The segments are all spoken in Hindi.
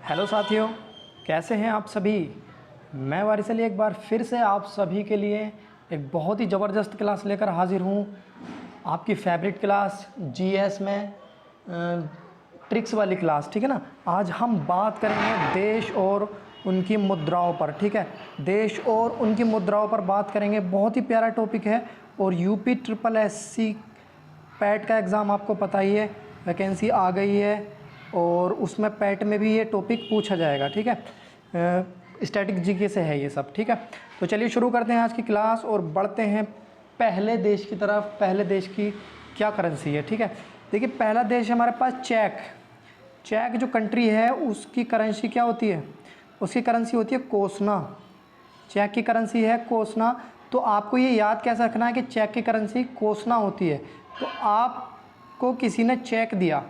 हेलो साथियों, कैसे हैं आप सभी। मैं वारिस अली एक बार फिर से आप सभी के लिए एक बहुत ही ज़बरदस्त क्लास लेकर हाजिर हूँ। आपकी फेवरेट क्लास जीएस में ट्रिक्स वाली क्लास, ठीक है ना। आज हम बात करेंगे देश और उनकी मुद्राओं पर, ठीक है। देश और उनकी मुद्राओं पर बात करेंगे। बहुत ही प्यारा टॉपिक है और यूपी ट्रिपल एससी पैट का एग्ज़ाम आपको पता ही है, वैकेंसी आ गई है और उसमें पैट में भी ये टॉपिक पूछा जाएगा, ठीक है। स्टैटिक जीके से है ये सब, ठीक है। तो चलिए शुरू करते हैं आज की क्लास और बढ़ते हैं पहले देश की तरफ। पहले देश की क्या करेंसी है, ठीक है। देखिए, पहला देश है हमारे पास चेक। चेक जो कंट्री है उसकी करेंसी क्या होती है? उसकी करेंसी होती है कोसना। चेक की करेंसी है कोसना। तो आपको ये याद कैसे रखना है कि चेक की करेंसी कोसना होती है। तो आपको किसी ने चेक दिया,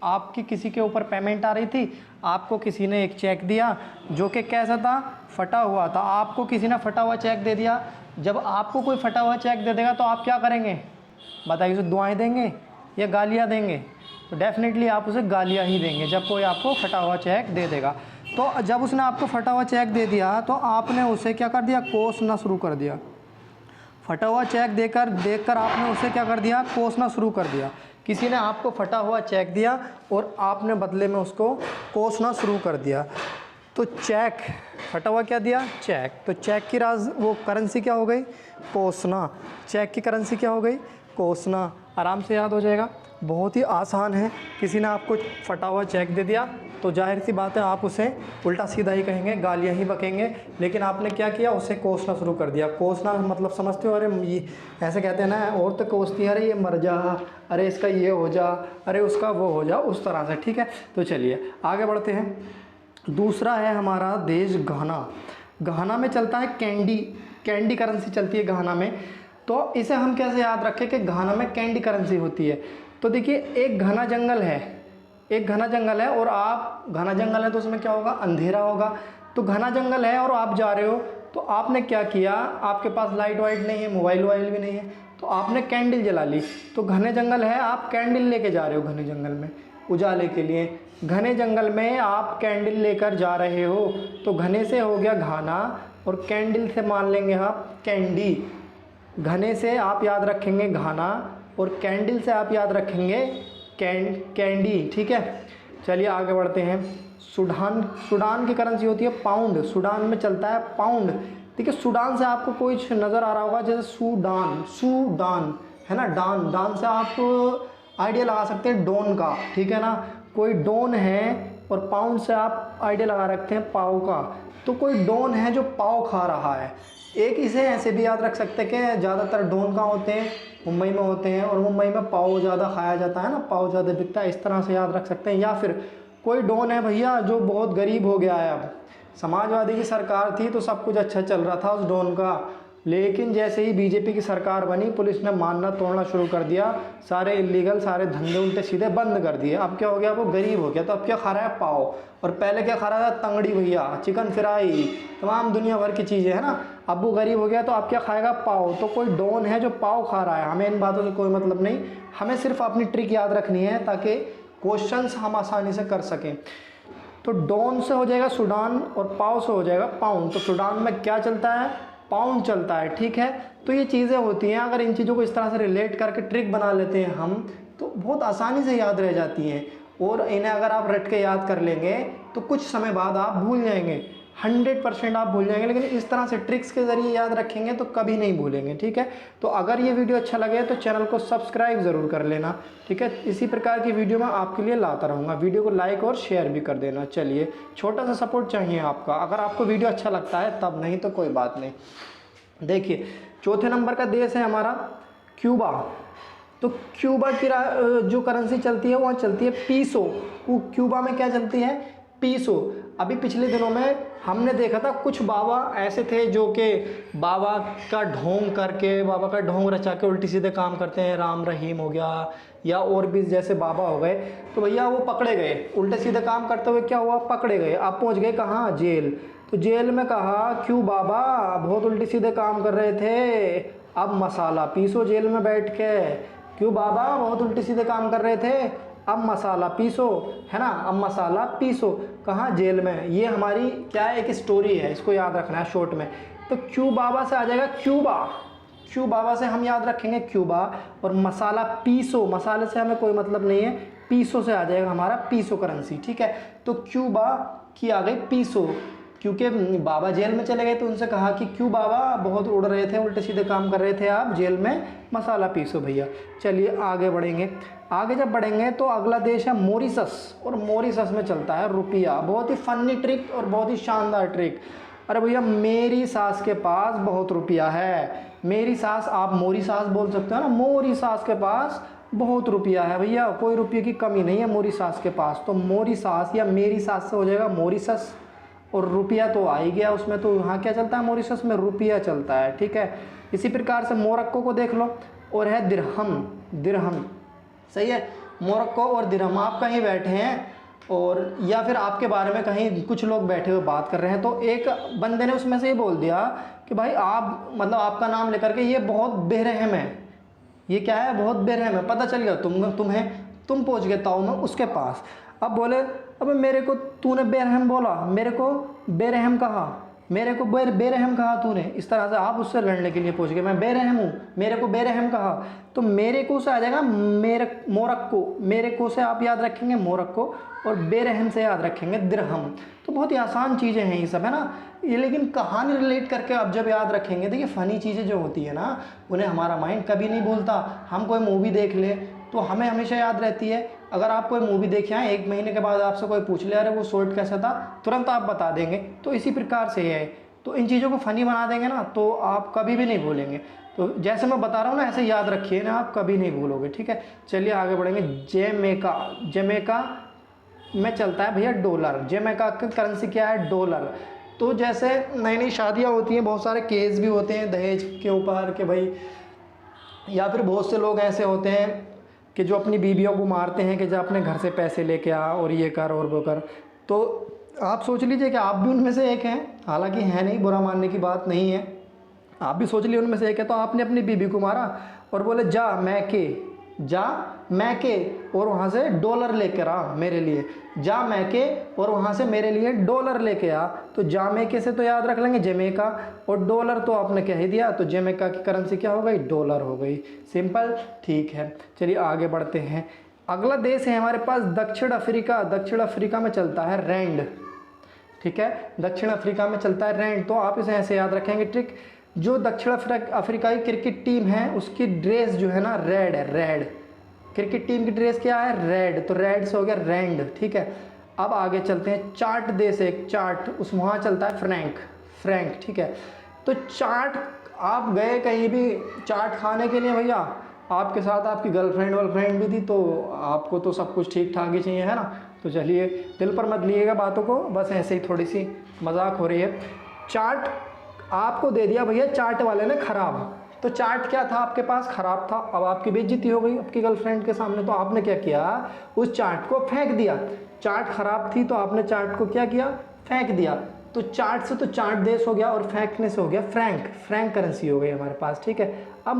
आपकी किसी के ऊपर पेमेंट आ रही थी, आपको किसी ने एक चेक दिया जो कि कैसा था, फटा हुआ था। आपको किसी ने फटा हुआ चेक दे दिया। जब आपको कोई फटा हुआ चेक दे देगा तो आप क्या करेंगे बताइए? उसे दुआएं देंगे या गालियां देंगे? तो डेफिनेटली आप उसे गालियां ही देंगे जब कोई आपको फटा हुआ चेक दे देगा। तो जब उसने आपको फटा हुआ चेक दे दिया तो आपने उसे क्या कर दिया? कोसना शुरू कर दिया। फटा हुआ चेक देखकर आपने उसे क्या कर दिया? कोसना शुरू कर दिया। किसी ने आपको फटा हुआ चेक दिया और आपने बदले में उसको कोसना शुरू कर दिया। तो चेक, फटा हुआ क्या दिया? चेक। तो चेक की वो करेंसी क्या हो गई? कोसना। चेक की करेंसी क्या हो गई? कोसना। आराम से याद हो जाएगा, बहुत ही आसान है। किसी ने आपको फटा हुआ चेक दे दिया तो जाहिर सी बात है आप उसे उल्टा सीधा ही कहेंगे, गालियाँ ही बकेंगे। लेकिन आपने क्या किया? उसे कोसना शुरू कर दिया। कोसना मतलब समझते हो? अरे ये ऐसे कहते हैं ना, और तो कोसती है, अरे ये मर जा, अरे इसका ये हो जा, अरे उसका वो हो जा, उस तरह से, ठीक है। तो चलिए आगे बढ़ते हैं। दूसरा है हमारा देश घाना। घाना में चलता है कैंडी। कैंडी करेंसी चलती है घाना में। तो इसे हम कैसे याद रखें कि घाना में कैंडी करेंसी होती है? तो देखिए, एक घना जंगल है, एक घना जंगल है और आप, घना जंगल है तो उसमें क्या होगा? अंधेरा होगा। तो घना जंगल है और आप जा रहे हो, तो आपने क्या किया? आपके पास लाइट वाइट नहीं है, मोबाइल वोबाइल भी नहीं है, तो आपने कैंडल जला ली। तो घने जंगल है, आप कैंडल लेके जा रहे हो घने जंगल में उजाले के लिए। घने जंगल में आप कैंडल लेकर जा रहे हो, तो घने से हो गया घाना और कैंडल से मान लेंगे आप कैंडी। घने से आप याद रखेंगे घाना और कैंडल से आप याद रखेंगे कैंडी, ठीक है। चलिए आगे बढ़ते हैं। सूडान की करेंसी होती है पाउंड। सूडान में चलता है पाउंड। देखिए, सूडान से आपको कोई नज़र आ रहा होगा, जैसे सूडान है ना, डान से आप आइडिया लगा सकते हैं डॉन का, ठीक है ना। कोई डॉन है और पाउंड से आप आइडिया लगा रखते हैं पाव का। तो कोई डॉन है जो पाव खा रहा है। एक इसे ऐसे भी याद रख सकते हैं कि ज़्यादातर डॉन कहाँ होते हैं? मुंबई में होते हैं और मुंबई में पाव ज़्यादा खाया जाता है ना, पाव ज़्यादा बिकता है, इस तरह से याद रख सकते हैं। या फिर कोई डॉन है भैया जो बहुत गरीब हो गया है। अब समाजवादी की सरकार थी तो सब कुछ अच्छा चल रहा था उस डॉन का, लेकिन जैसे ही बीजेपी की सरकार बनी, पुलिस ने मानना तोड़ना शुरू कर दिया, सारे इलीगल सारे धंधे उल्टे सीधे बंद कर दिए। अब क्या हो गया? वो गरीब हो गया, तो अब क्या खा रहा है? पाव। और पहले क्या खा रहा था? तंगड़ी भैया, चिकन फ्राई, तमाम दुनिया भर की चीज़ें, है ना। अब वो गरीब हो गया तो अब क्या खाएगा? पाव। तो कोई डॉन है जो पाव खा रहा है। हमें इन बातों से कोई मतलब नहीं, हमें सिर्फ अपनी ट्रिक याद रखनी है ताकि क्वेश्चंस हम आसानी से कर सकें। तो डॉन से हो जाएगा सूडान और पाव से हो जाएगा पाउंड। तो सूडान में क्या चलता है? पाउंड चलता है, ठीक है। तो ये चीज़ें होती हैं, अगर इन चीज़ों को इस तरह से रिलेट करके ट्रिक बना लेते हैं हम, तो बहुत आसानी से याद रह जाती हैं। और इन्हें अगर आप रट के याद कर लेंगे तो कुछ समय बाद आप भूल जाएंगे, 100% आप भूल जाएंगे। लेकिन इस तरह से ट्रिक्स के ज़रिए याद रखेंगे तो कभी नहीं भूलेंगे, ठीक है। तो अगर ये वीडियो अच्छा लगे तो चैनल को सब्सक्राइब ज़रूर कर लेना, ठीक है। इसी प्रकार की वीडियो मैं आपके लिए लाता रहूँगा। वीडियो को लाइक और शेयर भी कर देना। चलिए, छोटा सा सपोर्ट चाहिए आपका, अगर आपको वीडियो अच्छा लगता है तब, नहीं तो कोई बात नहीं। देखिए, चौथे नंबर का देश है हमारा क्यूबा। तो क्यूबा की जो करेंसी चलती है वहाँ चलती है पीसो। वो क्यूबा में क्या चलती है? पीसो। अभी पिछले दिनों में हमने देखा था कुछ बाबा ऐसे थे जो कि बाबा का ढोंग रचा के उल्टी सीधे काम करते हैं। राम रहीम हो गया या और भी जैसे बाबा हो गए, तो भैया वो पकड़े गए उल्टे सीधे काम करते हुए। क्या हुआ? पकड़े गए। आप पहुंच गए कहाँ? जेल। तो जेल में कहा, क्यों बाबा बहुत उल्टे सीधे काम कर रहे थे, अब मसाला पीसो जेल में बैठ के। क्यों बाबा बहुत उल्टे सीधे काम कर रहे थे, अब मसाला पीसो, है ना, अब मसाला पीसो। कहाँ? जेल में। ये हमारी क्या है, एक स्टोरी है, इसको याद रखना है शॉर्ट में। तो क्यूबाबा से आ जाएगा क्यूबा, क्यूबाबा से हम याद रखेंगे क्यूबा। और मसाला पीसो, मसाले से हमें कोई मतलब नहीं है, पीसो से आ जाएगा हमारा पीसो करेंसी, ठीक है। तो क्यूबा की आ गई पीसो, क्योंकि बाबा जेल में चले गए तो उनसे कहा कि क्यों बाबा बहुत उड़ रहे थे, उल्टे सीधे काम कर रहे थे आप जेल में, मसाला पीसो भैया। चलिए आगे बढ़ेंगे। आगे जब बढ़ेंगे तो अगला देश है मॉरिशस, और मॉरिशस में चलता है रुपया। बहुत ही फनी ट्रिक और बहुत ही शानदार ट्रिक। अरे भैया मेरी सास के पास बहुत रुपया है, मेरी सास, आप मोरी सास बोल सकते हो ना, मोरी सास के पास बहुत रुपया है भैया, कोई रुपये की कमी नहीं है मोरी सास के पास। तो मोरी सास या मेरी सास से हो जाएगा मॉरिशस, और रुपया तो आ ही गया उसमें, तो यहाँ क्या चलता है मॉरिशस में, रुपया चलता है, ठीक है। इसी प्रकार से मोरक्को को देख लो, और है दिरहम, दिरहम, सही है। मोरक्को और दिरहम, आप कहीं बैठे हैं और या फिर आपके बारे में कहीं कुछ लोग बैठे हुए बात कर रहे हैं, तो एक बंदे ने उसमें से ये बोल दिया कि भाई आप, मतलब आपका नाम लेकर के, ये बहुत बेरहम है, ये क्या है, बहुत बेरहम है। पता चल गया तुम पहुंच गए ताऊ में उसके पास। अब बोले अबे मेरे को तूने बेरहम बोला, मेरे को बेरहम कहा, मेरे को बेरहम कहा तूने, इस तरह से आप उससे लड़ने के लिए पहुंच गए, मैं बेरहम हूँ, मेरे को बेरहम कहा। तो मेरे को से आ जाएगा मोरक्को, मेरे को से आप याद रखेंगे मोरक्को, और बेरहम से याद रखेंगे दिरहम। तो बहुत ही आसान चीज़ें हैं ये सब, है ना। ये लेकिन कहानी रिलेट करके आप जब याद रखेंगे, देखिए फ़नी चीज़ें जो होती है ना, उन्हें हमारा माइंड कभी नहीं भूलता। हम कोई मूवी देख ले तो हमें हमेशा याद रहती है। अगर आप कोई मूवी देखे हैं, 1 महीने के बाद आपसे कोई पूछ ले अरे वो शॉर्ट कैसा था, तुरंत आप बता देंगे। तो इसी प्रकार से है, तो इन चीज़ों को फ़नी बना देंगे ना, तो आप कभी भी नहीं भूलेंगे। तो जैसे मैं बता रहा हूँ ना, ऐसे याद रखिए ना, आप कभी नहीं भूलोगे, ठीक है। चलिए आगे बढ़ेंगे। जमैका, जमैका में चलता है भैया डॉलर। जमैका की करेंसी क्या है? डॉलर। तो जैसे नई नई शादियाँ होती हैं, बहुत सारे केस भी होते हैं दहेज के ऊपर कि भाई, या फिर बहुत से लोग ऐसे होते हैं कि जो अपनी बीवियों को मारते हैं कि जा अपने घर से पैसे लेके आ और ये कर और वो कर। तो आप सोच लीजिए कि आप भी उनमें से एक हैं, हालांकि है नहीं, बुरा मानने की बात नहीं है, आप भी सोच लिए उनमें से एक है। तो आपने अपनी बीवी को मारा और बोले जा मैके और वहाँ से डॉलर लेकर आ मेरे लिए, जा मैके और वहाँ से मेरे लिए डॉलर लेके आ। तो जामेके से तो याद रख लेंगे जमैका, और डॉलर तो आपने कह ही दिया, तो जमैका की करेंसी क्या हो गई? डॉलर हो गई। सिंपल, ठीक है। चलिए आगे बढ़ते हैं। अगला देश है हमारे पास दक्षिण अफ्रीका। दक्षिण अफ्रीका में चलता है रैंड, ठीक है। दक्षिण अफ्रीका में चलता है रैंड। तो आप इसे ऐसे याद रखेंगे ट्रिक। जो दक्षिण अफ्रीका की क्रिकेट टीम है उसकी ड्रेस जो है ना रेड है, रेड। क्रिकेट टीम की ड्रेस क्या है? रेड। तो रेड से हो गया रैंड, ठीक है। अब आगे चलते हैं। चार्ट देश है एक, चार्ट, उस वहाँ चलता है फ्रैंक, ठीक है। तो चार्ट, आप गए कहीं भी चाट खाने के लिए भैया, आपके साथ आपकी गर्लफ्रेंड भी थी, तो आपको तो सब कुछ ठीक ठाक ही चाहिए, है ना। तो चलिए दिल पर मत लीजिएगा बातों को, बस ऐसे ही थोड़ी सी मजाक हो रही है। चार्ट आपको दे दिया भैया चार्ट वाले ने खराब, तो चार्ट क्या था आपके पास? खराब था। अब आपकी बेइज्जती हो गई आपकी गर्लफ्रेंड के सामने, तो आपने क्या किया? उस चार्ट को फेंक दिया। चार्ट खराब थी तो आपने चार्ट को क्या किया? फेंक दिया। तो चार्ट से तो चार्ट देश हो गया और फेंकने से हो गया फ्रैंक करेंसी हो गई हमारे पास, ठीक है। अब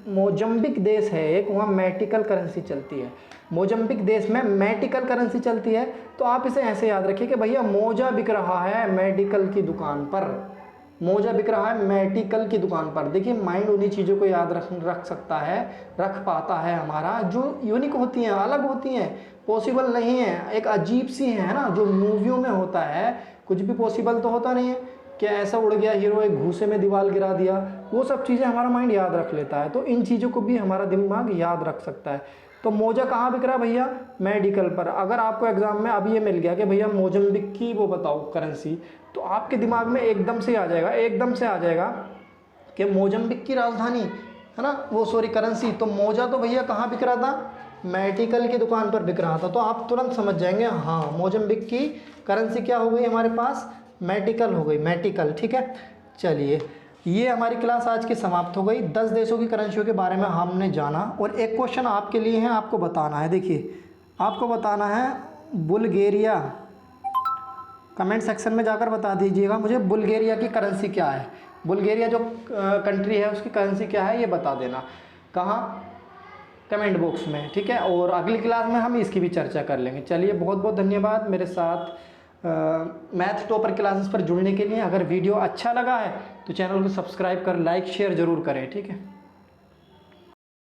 मोजम्बिक देश है एक, वहाँ मेटिकल करेंसी चलती है। मोजम्बिक देश में मेटिकल करेंसी चलती है। तो आप इसे ऐसे याद रखिए कि भैया मोजा बिक रहा है मेडिकल की दुकान पर, मोजा बिक रहा है मेडिकल की दुकान पर। देखिए माइंड उन्हीं चीज़ों को याद रख सकता है, रख पाता है हमारा, जो यूनिक होती हैं, अलग होती हैं, पॉसिबल नहीं है, एक अजीब सी है ना, जो मूवियों में होता है। कुछ भी पॉसिबल तो होता नहीं है कि ऐसा उड़ गया हीरो, एक घूसे में दीवार गिरा दिया, वो सब चीज़ें हमारा माइंड याद रख लेता है। तो इन चीज़ों को भी हमारा दिमाग याद रख सकता है। तो मोजा कहाँ बिक रहा है भैया? मेडिकल पर। अगर आपको एग्जाम में अब ये मिल गया कि भैया मोजम्बिक की वो बताओ करेंसी, तो आपके दिमाग में एकदम से आ जाएगा कि मोजम्बिक की राजधानी है ना, वो सॉरी करेंसी। तो मोजा तो भैया कहाँ बिक रहा था? मेडिकल की दुकान पर बिक रहा था। तो आप तुरंत समझ जाएंगे हाँ, मोजम्बिक की करेंसी क्या हो गई हमारे पास? मेडिकल हो गई, मेडिकल, ठीक है। चलिए ये हमारी क्लास आज की समाप्त हो गई। 10 देशों की करेंसियों के बारे में हमने जाना, और एक क्वेश्चन आपके लिए है, आपको बताना है। देखिए आपको बताना है बुल्गारिया, कमेंट सेक्शन में जाकर बता दीजिएगा मुझे बुल्गारिया की करेंसी क्या है। बुल्गारिया जो कंट्री है उसकी करेंसी क्या है ये बता देना। कहाँ? कमेंट बॉक्स में, ठीक है। और अगली क्लास में हम इसकी भी चर्चा कर लेंगे। चलिए, बहुत बहुत धन्यवाद मेरे साथ मैथ टॉपर क्लासेस पर जुड़ने के लिए। अगर वीडियो अच्छा लगा है तो चैनल को सब्सक्राइब कर लाइक शेयर ज़रूर करें, ठीक है।